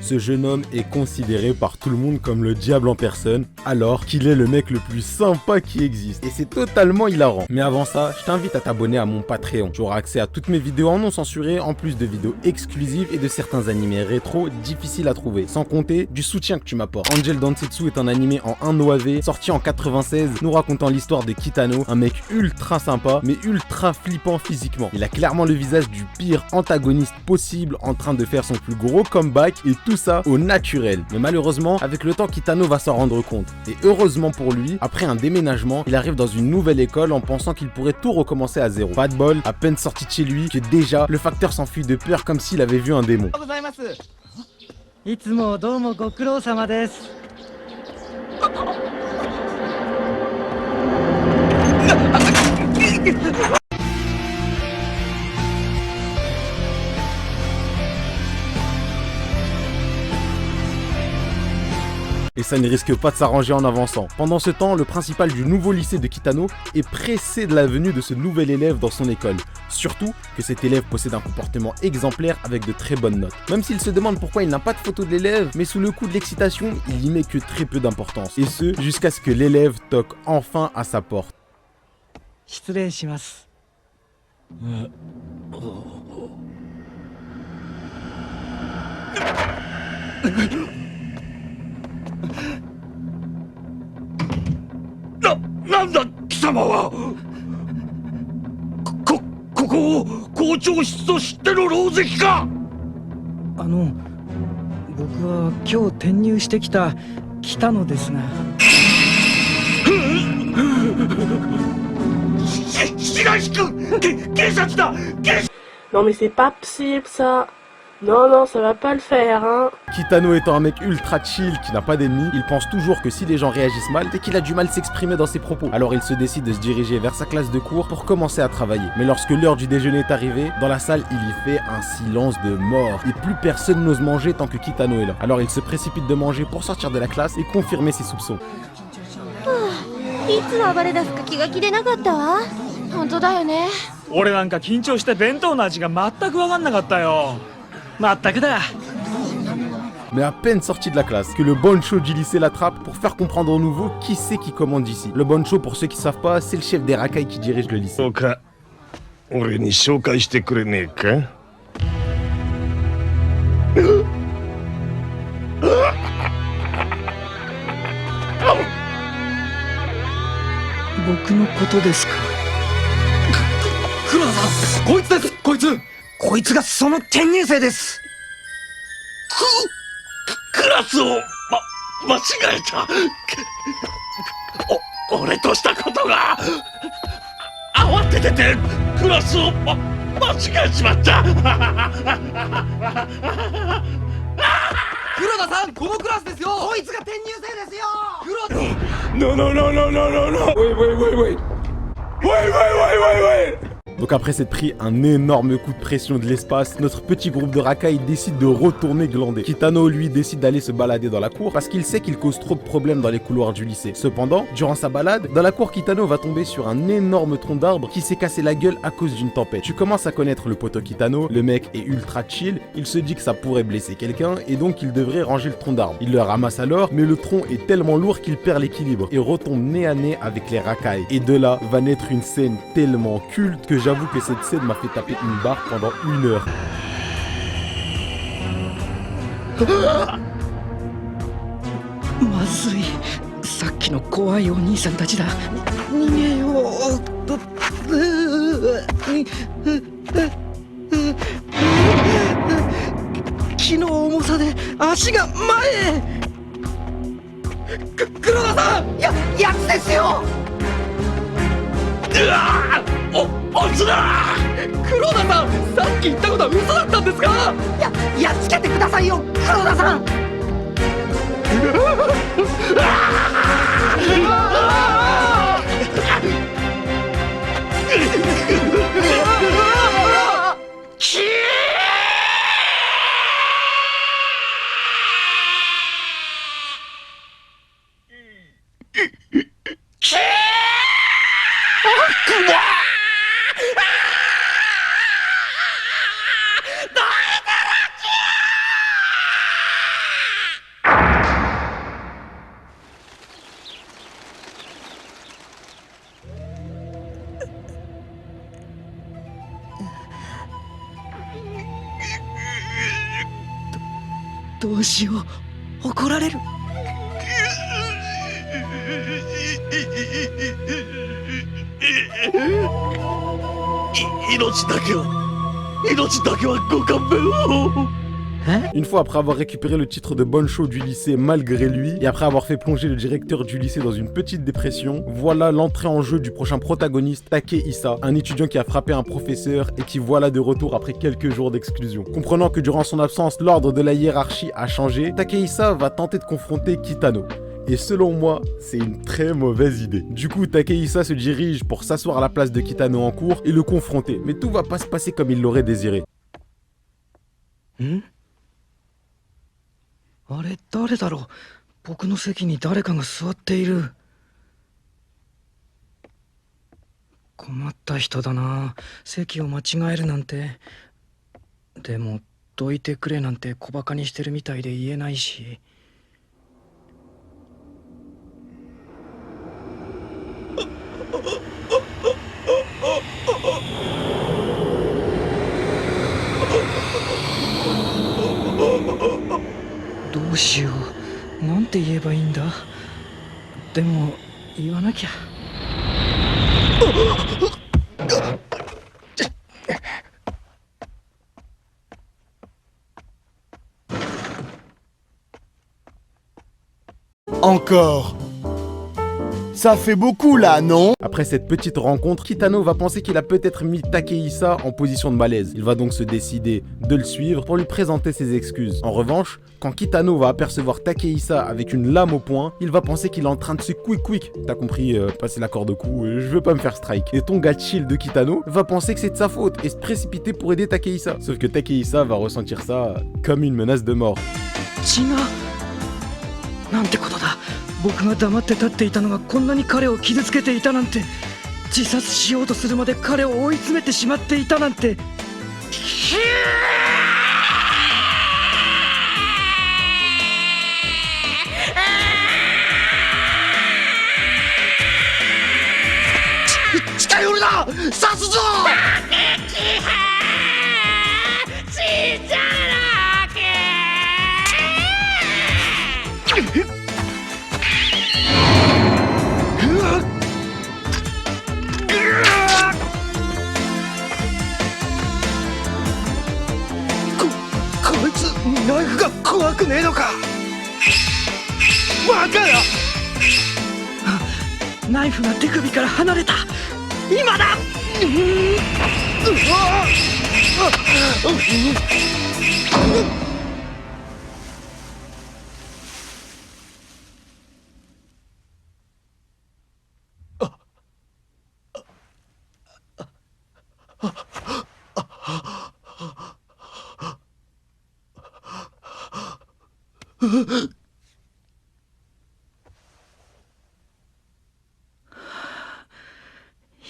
Ce jeune homme est considéré par tout le monde comme le diable en personne, alors qu'il est le mec le plus sympa qui existe. Et c'est totalement hilarant. Mais avant ça, je t'invite à t'abonner à mon Patreon. Tu auras accès à toutes mes vidéos en non censurées, en plus de vidéos exclusives et de certains animés rétro difficiles à trouver. Sans compter du soutien que tu m'apportes. Angel Densetsu est un animé en 1 OAV, sorti en 96, nous racontant l'histoire de Kitano, un mec ultra sympa, mais ultra flippant physiquement. Il a clairement le visage du pire antagoniste possible, en train de faire son plus gros comeback, et tout ça au naturel. Mais malheureusement, avec le temps, Kitano va s'en rendre compte. Et heureusement pour lui, après un déménagement, il arrive dans une nouvelle école en pensant qu'il pourrait tout recommencer à zéro. Pas de bol, à peine sorti de chez lui, que déjà, le facteur s'enfuit de peur comme s'il avait vu un démon. Et ça ne risque pas de s'arranger en avançant. Pendant ce temps, le principal du nouveau lycée de Kitano est pressé de la venue de ce nouvel élève dans son école. Surtout que cet élève possède un comportement exemplaire avec de très bonnes notes. Même s'il se demande pourquoi il n'a pas de photo de l'élève, mais sous le coup de l'excitation, il y met que très peu d'importance. Et ce, jusqu'à ce que l'élève toque enfin à sa porte. Non mais c'est pas possible ça. Non, non, ça va pas le faire, hein. Kitano étant un mec ultra chill qui n'a pas d'ennemis, il pense toujours que si les gens réagissent mal, c'est qu'il a du mal à s'exprimer dans ses propos. Alors il se décide de se diriger vers sa classe de cours pour commencer à travailler. Mais lorsque l'heure du déjeuner est arrivée, dans la salle, il y fait un silence de mort. Et plus personne n'ose manger tant que Kitano est là. Alors il se précipite de manger pour sortir de la classe et confirmer ses soupçons. Mais à peine sorti de la classe, que le Boncho du lycée l'attrape pour faire comprendre au nouveau qui c'est qui commande ici. Le Boncho, pour ceux qui savent pas, c'est le chef des racailles qui dirige le lycée. Donc après s'être pris un énorme coup de pression de l'espace, notre petit groupe de racailles décide de retourner glander. Kitano, lui, décide d'aller se balader dans la cour parce qu'il sait qu'il cause trop de problèmes dans les couloirs du lycée. Cependant, durant sa balade, dans la cour, Kitano va tomber sur un énorme tronc d'arbre qui s'est cassé la gueule à cause d'une tempête. Tu commences à connaître le poteau Kitano, le mec est ultra chill, il se dit que ça pourrait blesser quelqu'un et donc il devrait ranger le tronc d'arbre. Il le ramasse alors, mais le tronc est tellement lourd qu'il perd l'équilibre et retombe nez à nez avec les racailles. Et de là va naître une scène tellement culte que j'avoue que cette scène m'a fait taper une barre pendant 1 heure. どうしよう。怒られる。命だけはご勘弁を。Une fois après avoir récupéré le titre de Boncho du lycée malgré lui, et après avoir fait plonger le directeur du lycée dans une petite dépression, voilà l'entrée en jeu du prochain protagoniste, Takehisa, un étudiant qui a frappé un professeur et qui voilà de retour après quelques jours d'exclusion. Comprenant que durant son absence, l'ordre de la hiérarchie a changé, Takehisa va tenter de confronter Kitano. Et selon moi, c'est une très mauvaise idée. Du coup, Takehisa se dirige pour s'asseoir à la place de Kitano en cours et le confronter. Mais tout va pas se passer comme il l'aurait désiré. あれ誰だろう。僕の席に誰かが座っている。困った人だな。席を間違えるなんて。でもどいてくれなんて小バカにしてるみたいで言えないし。どうしよう。なんて言えばいいんだ。でも言わなきゃ。Encore. Ça fait beaucoup là, non? Après cette petite rencontre, Kitano va penser qu'il a peut-être mis Takehisa en position de malaise. Il va donc se décider de le suivre pour lui présenter ses excuses. En revanche, quand Kitano va apercevoir Takehisa avec une lame au poing, il va penser qu'il est en train de se quick. T'as compris, passer la corde au cou, je veux pas me faire strike. Et ton gars chill de Kitano va penser que c'est de sa faute et se précipiter pour aider Takehisa. Sauf que Takehisa va ressentir ça comme une menace de mort. 違う。なんてことだ。僕が黙って立っていたのがこんなに彼を傷つけていたなんて。自殺しようとするまで彼を追い詰めてしまっていたなんて。近寄るな。刺すぞ。死んじゃなきゃ。こいつナイフが怖くねえのか。バカよ。ナイフが手首から離れた。今だ。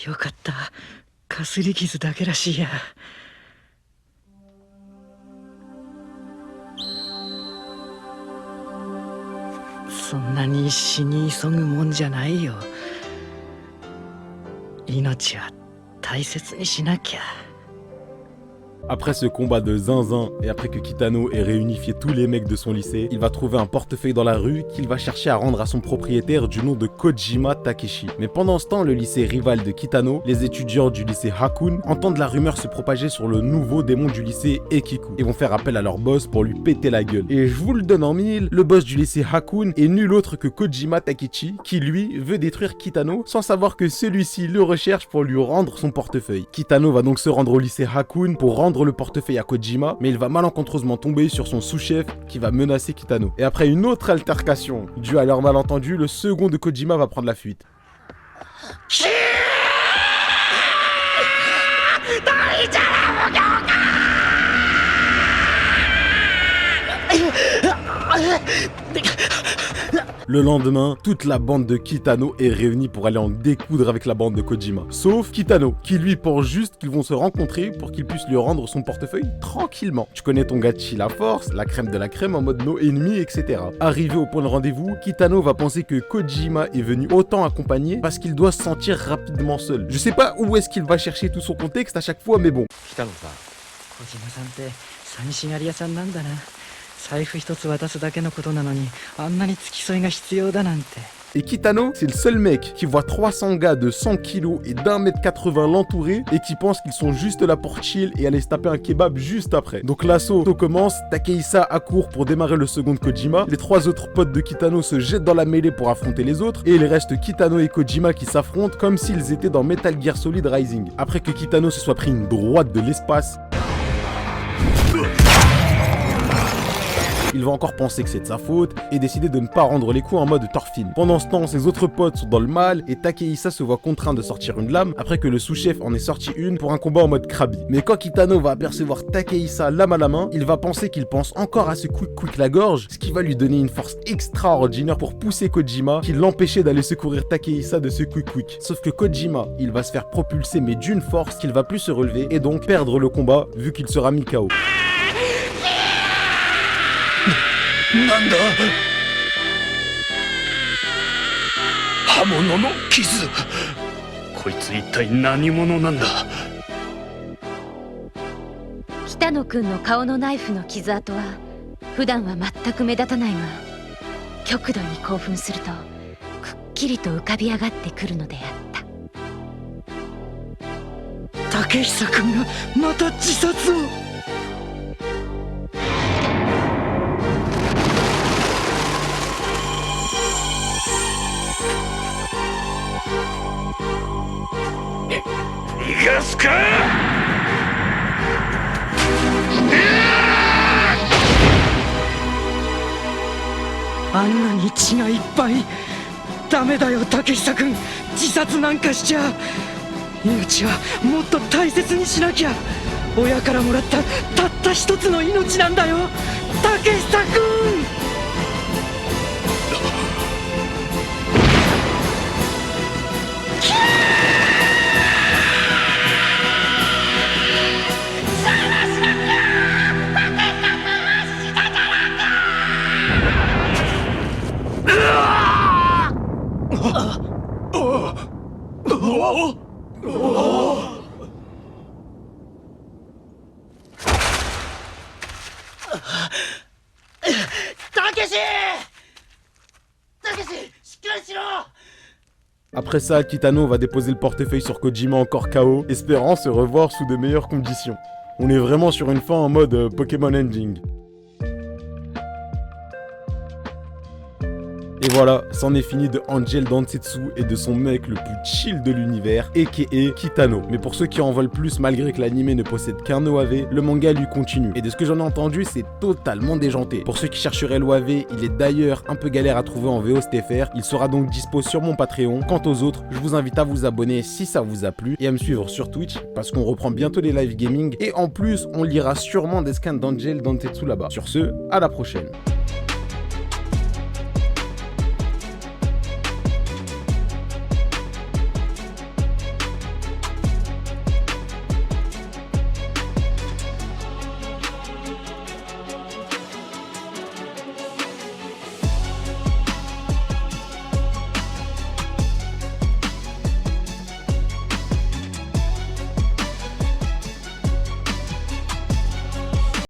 よかった。かすり傷だけらしいや。そんなに死に急ぐもんじゃないよ。命は大切にしなきゃ。Après ce combat de zinzin et après que Kitano ait réunifié tous les mecs de son lycée, il va trouver un portefeuille dans la rue qu'il va chercher à rendre à son propriétaire du nom de Kojima Takeshi. Mais pendant ce temps, le lycée rival de Kitano, les étudiants du lycée Hakun, entendent la rumeur se propager sur le nouveau démon du lycée Ekiku et vont faire appel à leur boss pour lui péter la gueule. Et je vous le donne en mille, le boss du lycée Hakun est nul autre que Kojima Takeshi qui lui veut détruire Kitano sans savoir que celui-ci le recherche pour lui rendre son portefeuille. Kitano va donc se rendre au lycée Hakun pour rendre le portefeuille à Kojima, mais il va malencontreusement tomber sur son sous-chef qui va menacer Kitano. Et après une autre altercation due à leur malentendu, le second de Kojima va prendre la fuite. Le lendemain, toute la bande de Kitano est réunie pour aller en découdre avec la bande de Kojima. Sauf Kitano, qui lui pense juste qu'ils vont se rencontrer pour qu'il puisse lui rendre son portefeuille tranquillement. Tu connais ton gachi la force, la crème de la crème en mode no ennemi, etc. Arrivé au point de rendez-vous, Kitano va penser que Kojima est venu autant accompagné parce qu'il doit se sentir rapidement seul. Je sais pas où est-ce qu'il va chercher tout son contexte à chaque fois, mais bon. 小島さんって寂しがり屋さんなんだな。財布一つ渡すだけのことなのにあんなに付き添いが必要だなんて。 Et Kitano, c'est le seul mec qui voit 300 gars de 100 kilos et d'1m80 l'entourer et qui pense qu'ils sont juste là pour chill et aller se taper un kebab juste après. Donc l'assaut commence, Takehisa accourt pour démarrer le second de Kojima, les 3 autres potes de Kitano se jettent dans la mêlée pour affronter les autres et il reste Kitano et Kojima qui s'affrontent comme s'ils étaient dans Metal Gear Solid Rising. Après que Kitano se soit pris une droite de l'espace, il va encore penser que c'est de sa faute et décider de ne pas rendre les coups en mode Thorfinn. Pendant ce temps, ses autres potes sont dans le mal et Takehisa se voit contraint de sortir une lame après que le sous-chef en ait sorti une pour un combat en mode Krabi. Mais quand Kitano va apercevoir Takehisa lame à la main, il va penser qu'il pense encore à ce quick la gorge, ce qui va lui donner une force extraordinaire pour pousser Kojima qui l'empêchait d'aller secourir Takehisa de ce quick. Sauf que Kojima, il va se faire propulser mais d'une force qu'il va plus se relever et donc perdre le combat vu qu'il sera mis KO. なんだ刃物の傷こいつ一体何者なんだ北野くんの顔のナイフの傷跡は普段は全く目立たないが極度に興奮するとくっきりと浮かび上がってくるのであった。竹久くんがまた自殺を。 逃がすかあんなに血がいっぱい。ダメだよ竹久くん、自殺なんかしちゃ。命はもっと大切にしなきゃ。親からもらったたった一つの命なんだよ竹久くん。 Après ça, Kitano va déposer le portefeuille sur Kojima encore KO, espérant se revoir sous de meilleures conditions. On est vraiment sur une fin en mode Pokémon Ending. Et voilà, c'en est fini de Angel Densetsu et de son mec le plus chill de l'univers, a.k.a. Kitano. Mais pour ceux qui en veulent plus malgré que l'anime ne possède qu'un OAV, le manga lui continue. Et de ce que j'en ai entendu, c'est totalement déjanté. Pour ceux qui chercheraient l'OAV, il est d'ailleurs un peu galère à trouver en VOSTFR, il sera donc dispo sur mon Patreon. Quant aux autres, je vous invite à vous abonner si ça vous a plu et à me suivre sur Twitch parce qu'on reprend bientôt les live gaming et en plus, on lira sûrement des scans d'Angel Densetsu là-bas. Sur ce, à la prochaine.